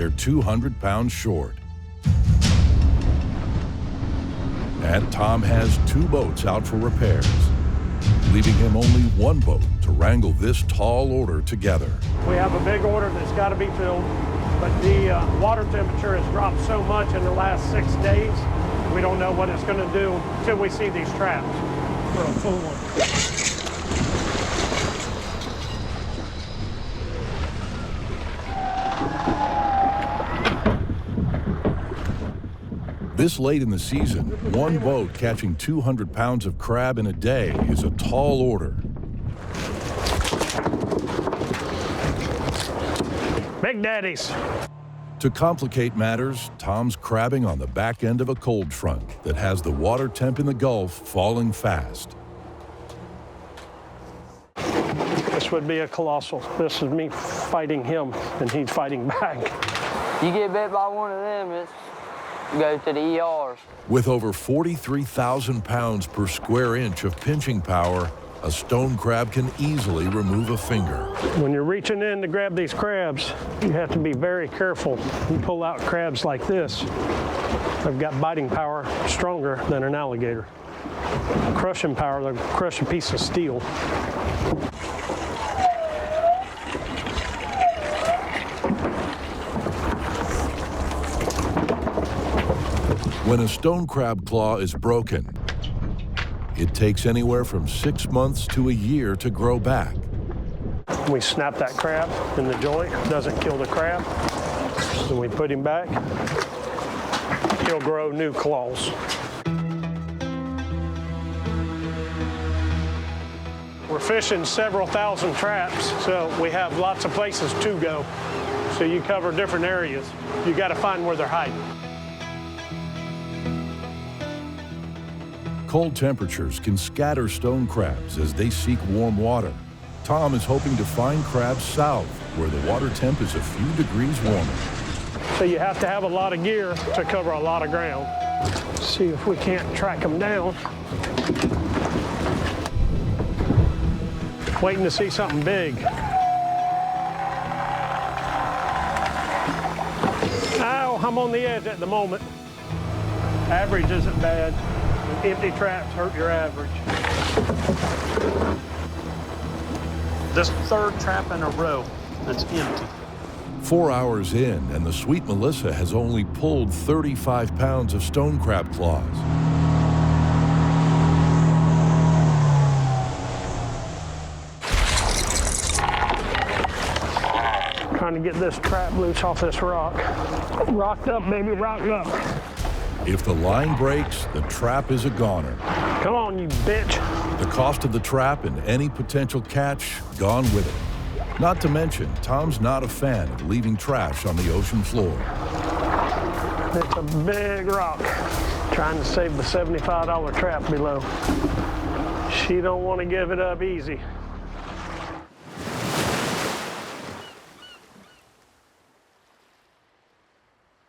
they're 200 pounds short. And Tom has 2 boats out for repairs, leaving him only 1 boat to wrangle this tall order together. We have a big order that's got to be filled, but the water temperature has dropped so much in the last 6 days, we don't know what it's going to do until we see these traps for a full one. This late in the season, 1 boat catching 200 pounds of crab in a day is a tall order. Big daddies. To complicate matters, Tom's crabbing on the back end of a cold front that has the water temp in the Gulf falling fast. This would be a colossal. This is me fighting him, and he's fighting back. You get bit by one of them, it's go to the ERs. With over 43,000 pounds per square inch of pinching power, a stone crab can easily remove a finger. When you're reaching in to grab these crabs, you have to be very careful. You pull out crabs like this, they've got biting power stronger than an alligator. Crushing power, they'll crush a piece of steel. When a stone crab claw is broken, it takes anywhere from 6 months to a year to grow back. We snap that crab in the joint, doesn't kill the crab. Then we put him back, he'll grow new claws. We're fishing several thousand traps, so we have lots of places to go. So you cover different areas. You got to find where they're hiding. Cold temperatures can scatter stone crabs as they seek warm water. Tom is hoping to find crabs south, where the water temp is a few degrees warmer. So you have to have a lot of gear to cover a lot of ground. See if we can't track them down. Waiting to see something big. Ow, I'm on the edge at the moment. Average isn't bad. Empty traps hurt your average. This 3rd trap in a row that's empty. 4 hours in, and the Sweet Melissa has only pulled 35 pounds of stone crab claws. Trying to get this trap loose off this rock. Rocked up, baby, rocked up. If the line breaks, the trap is a goner. Come on, you bitch. The cost of the trap and any potential catch gone with it. Not to mention, Tom's not a fan of leaving trash on the ocean floor. It's a big rock. Trying to save the $75 trap below. She don't want to give it up easy.